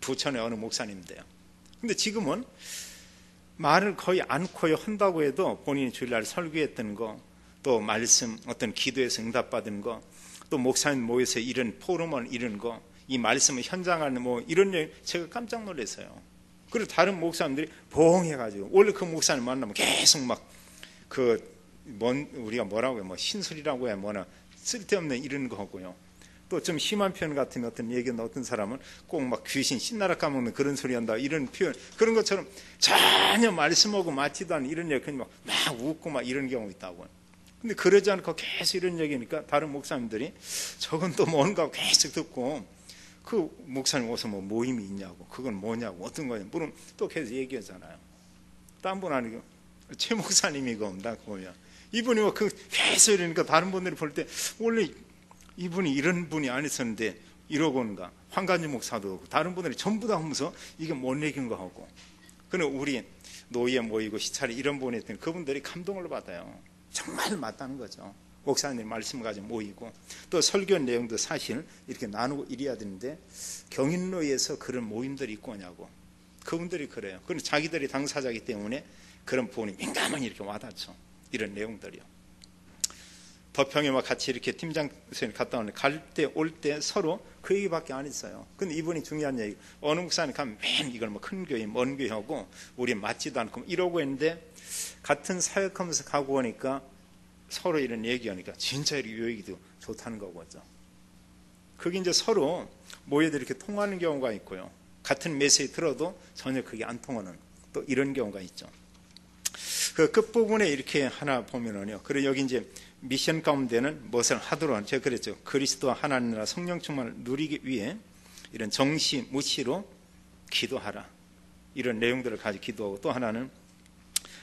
부천의 어느 목사님인데요. 근데 지금은 말을 거의 않고요 한다고 해도 본인이 주일날 설교했던 거, 또 말씀 어떤 기도에서 응답받은 거, 또 목사님 모여서 이런 포럼을 이런 거, 이 말씀을 현장하는 뭐 이런 일 제가 깜짝 놀랐어요. 그리고 다른 목사님들이 보응해가지고 원래 그 목사님 만나면 계속 막 우리가 뭐라고 해요, 뭐 신술이라고 해야 뭐나 쓸데없는 이런 거 하고요. 또 좀 심한 표현 같은 어떤 얘기는 어떤 사람은 꼭 막 귀신 신나라 까먹는 그런 소리 한다 이런 표현 그런 것처럼 전혀 말씀하고 맞지도 않은 이런 얘기 막 웃고 막 이런 경우 있다고. 근데 그러지 않고 계속 이런 얘기니까 다른 목사님들이 저건 또 뭔가 계속 듣고 그 목사님 와서 뭐 모임이 있냐고, 그건 뭐냐고, 어떤 거냐 물으면 또 계속 얘기하잖아요. 딴 분 아니고 최 목사님이고 나 보면 이분이 뭐 그 계속 이러니까 다른 분들이 볼 때 원래 이분이 이런 분이 아니었는데 이러고는가. 황간주 목사도 그렇고 다른 분들이 전부 다 하면서 이게 뭔 얘기인가 하고. 그런데 우리 노예 모이고 시찰이 이런 분이 했더니 그분들이 감동을 받아요. 정말 맞다는 거죠. 목사님 말씀 가지고 모이고 또 설교 내용도 사실 이렇게 나누고 이래야 되는데 경인로에서 그런 모임들이 있고 오냐고. 그분들이 그래요. 그리고 자기들이 당사자이기 때문에 그런 부분이 민감하게 이렇게 와닿죠. 이런 내용들이요. 더평에 막 같이 이렇게 팀장 선생님 갔다 오는데 갈 때 올 때 서로 그 얘기밖에 안 했어요. 근데 이분이 중요한 얘기, 어느 목사님 가면 맨 이걸 뭐 큰 교회 먼 교회 하고 우리 맞지도 않고 이러고 있는데 같은 사역하면서 가고 오니까 서로 이런 얘기하니까 진짜 이 얘기도 좋다는 거죠. 그게 이제 서로 모여서 이렇게 통하는 경우가 있고요. 같은 메시지 들어도 전혀 그게 안 통하는 또 이런 경우가 있죠. 그 끝부분에 이렇게 하나 보면은요. 그리고 여기 이제 미션 가운데는 무엇을 하도록 제가 그랬죠. 그리스도와 하나님과 성령 충만을 누리기 위해 이런 정시 무시로 기도하라. 이런 내용들을 가지고 기도하고 또 하나는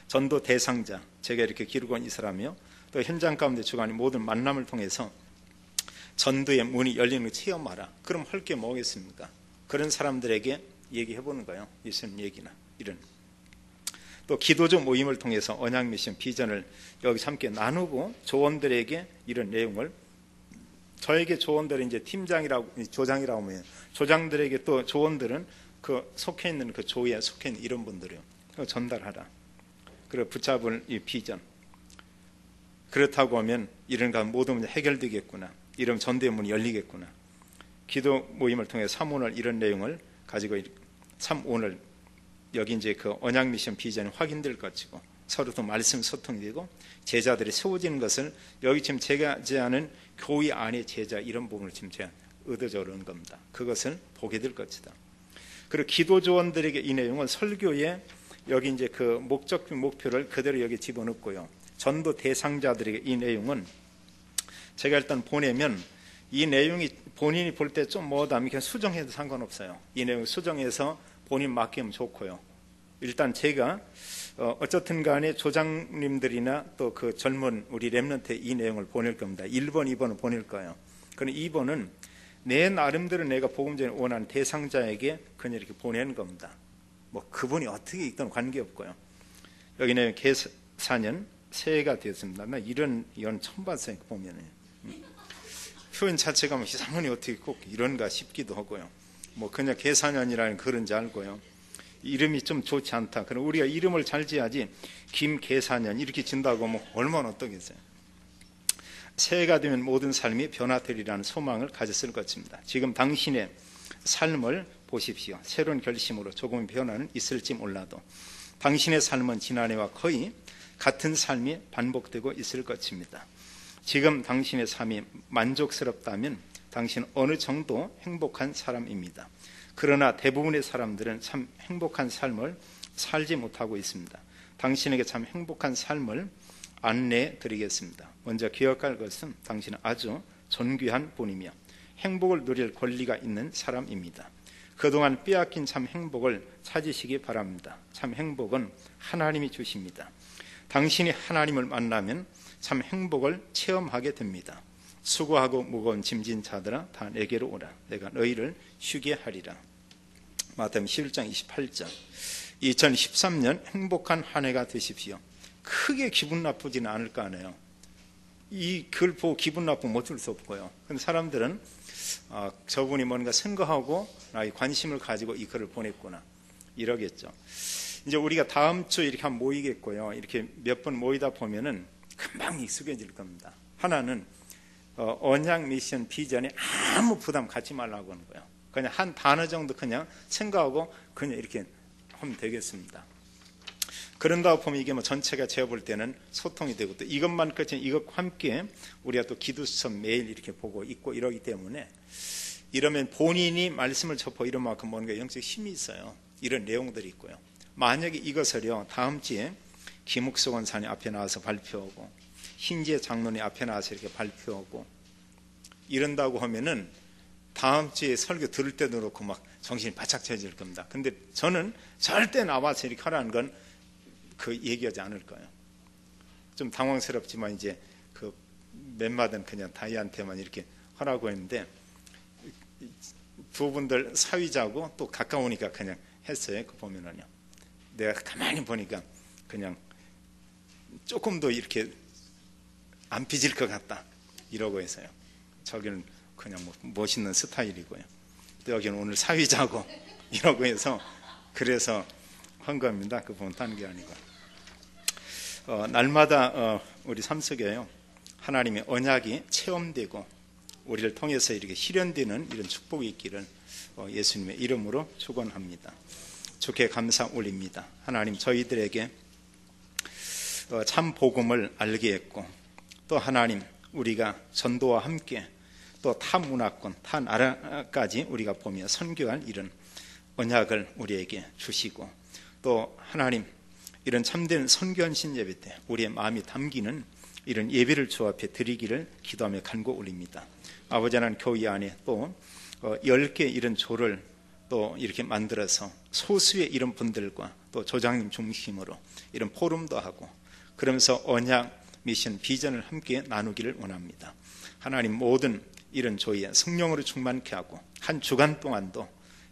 전도 대상자 제가 이렇게 기록한 이 사람이요. 또 현장 가운데 주관이 모든 만남을 통해서 전도의 문이 열리는 걸 체험하라. 그럼 할 게 뭐겠습니까? 그런 사람들에게 얘기해보는 거예요. 예수님 얘기나 이런. 또 기도적 모임을 통해서 언약 미션 비전을 여기서 함께 나누고 조원들에게 이런 내용을 저에게 조원들은 이제 팀장이라고 조장이라고 하면 조장들에게 또 조원들은 그 속해 있는 그 조에 속해 있는 이런 분들이요. 전달하라. 그리고 붙잡을 이 비전. 그렇다고 하면 이런 거 모든 문제 해결되겠구나. 이런 전도의 문이 열리겠구나. 기도 모임을 통해 3오늘 이런 내용을 가지고 3오늘 여기 이제 그 언약 미션 비전이 확인될 것이고 서로 또 말씀 소통이 되고 제자들이 세워지는 것을 여기 지금 제가 제하는 교회 안의 제자 이런 부분을 지금 제가 의도적으로 한 겁니다. 그것을 보게 될 것이다. 그리고 기도 조원들에게 이 내용은 설교의 여기 이제 그 목표를 그대로 여기 집어넣고요. 전도 대상자들에게 이 내용은 제가 일단 보내면 이 내용이 본인이 볼 때 좀 뭐다면 그냥 수정해도 상관없어요. 이 내용 수정해서 본인 맡기면 좋고요. 일단 제가 어쨌든 간에 조장님들이나 또 그 젊은 우리 렘넌트에 이 내용을 보낼 겁니다. 1번, 2번을 보낼 거예요. 그럼 2번은 내 나름대로 내가 복음전을 원하는 대상자에게 그냥 이렇게 보내는 겁니다. 뭐 그분이 어떻게 있든 관계없고요. 여기는 계사년 새해가 되었습니다. 나 이런 처음 봤어요. 보면은 표현 자체가 뭐 이상하니 어떻게 꼭 이런가 싶기도 하고요. 뭐 그냥 계사년이라는 그런지 알고요. 이름이 좀 좋지 않다. 그럼 우리가 이름을 잘 지어야지 김계사년 이렇게 진다고 하면 얼마나 어떠겠어요. 새해가 되면 모든 삶이 변화되리라는 소망을 가졌을 것입니다. 지금 당신의 삶을 보십시오. 새로운 결심으로 조금의 변화는 있을지 몰라도 당신의 삶은 지난해와 거의 같은 삶이 반복되고 있을 것입니다. 지금 당신의 삶이 만족스럽다면 당신은 어느 정도 행복한 사람입니다. 그러나 대부분의 사람들은 참 행복한 삶을 살지 못하고 있습니다. 당신에게 참 행복한 삶을 안내해 드리겠습니다. 먼저 기억할 것은 당신은 아주 존귀한 분이며 행복을 누릴 권리가 있는 사람입니다. 그동안 빼앗긴 참 행복을 찾으시기 바랍니다. 참 행복은 하나님이 주십니다. 당신이 하나님을 만나면 참 행복을 체험하게 됩니다. 수고하고 무거운 짐진 자들아 다 내게로 오라. 내가 너희를 쉬게 하리라. 마태복음 11장 28절. 2013년 행복한 한 해가 되십시오. 크게 기분 나쁘지는 않을 거 아니에요. 이 글 보고 기분 나쁘면 어쩔 수 없고요. 근데 사람들은 저분이 뭔가 생각하고 나의 관심을 가지고 이 글을 보냈구나 이러겠죠. 이제 우리가 다음 주 이렇게 한번 모이겠고요. 이렇게 몇 번 모이다 보면은 금방 익숙해질 겁니다. 하나는 언약 미션 비전에 아무 부담 갖지 말라고 하는 거예요. 그냥 한 단어 정도 그냥 생각하고 그냥 이렇게 하면 되겠습니다. 그런다고 보면 이게 뭐 전체가 제가 볼 때는 소통이 되고 또 이것만 끝이 이것과 함께 우리가 또 기도수첩 매일 이렇게 보고 있고 이러기 때문에 이러면 본인이 말씀을 접고 이런 만큼 뭔가 영적 힘이 있어요. 이런 내용들이 있고요. 만약에 이것을요 다음 주에 김욱석 원사님 앞에 나와서 발표하고 흰재 장로님 앞에 나와서 이렇게 발표하고 이런다고 하면은 다음 주에 설교 들을 때도 그렇고 막 정신이 바짝 차질 겁니다. 근데 저는 절대 나와서 이렇게 하라는 건 그 얘기하지 않을 거예요. 좀 당황스럽지만 이제 그 멤마든 그냥 다이한테만 이렇게 하라고 했는데 두 분들 사위자고 또 가까우니까 그냥 했어요. 그 보면은요. 내가 가만히 보니까 그냥 조금 더 이렇게 안 삐질 것 같다 이러고 해서요. 저기는 그냥 뭐 멋있는 스타일이고요. 또 여기는 오늘 사위자고 이러고 해서 그래서 한 겁니다. 그 보면 다른 게 아니고. 날마다 우리 삶 속에요. 하나님의 언약이 체험되고 우리를 통해서 이렇게 실현되는 이런 축복이 있기를 예수님의 이름으로 축원합니다. 주께 감사 올립니다. 하나님 저희들에게 참 복음을 알게 했고 또 하나님 우리가 전도와 함께 또 타 문화권, 타 나라까지 우리가 보며 선교할 이런 언약을 우리에게 주시고 또 하나님 이런 참된 선교한신 예배 때 우리의 마음이 담기는 이런 예배를 주 앞에 드리기를 기도하며 간구 올립니다. 아버지 하나님 교회 안에 또 10개 이런 조를 또 이렇게 만들어서 소수의 이런 분들과 또 조장님 중심으로 이런 포럼도 하고 그러면서 언약, 미션, 비전을 함께 나누기를 원합니다. 하나님 모든 이런 조에 성령으로 충만케 하고 한 주간 동안도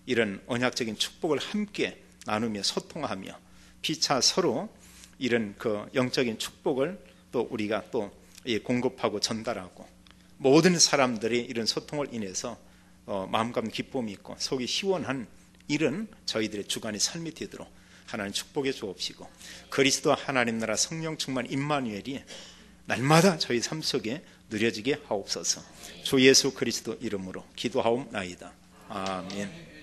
이런 언약적인 축복을 함께 나누며 소통하며 피차 서로 이런 그 영적인 축복을 또 우리가 또 공급하고 전달하고 모든 사람들이 이런 소통을 인해서 마음과 기쁨이 있고 속이 시원한 이런 저희들의 주간의 삶이 되도록 하나님 축복해 주옵시고 그리스도 하나님 나라 성령 충만 임마누엘이 날마다 저희 삶 속에 누려지게 하옵소서. 주 예수 그리스도 이름으로 기도하옵나이다. 아멘.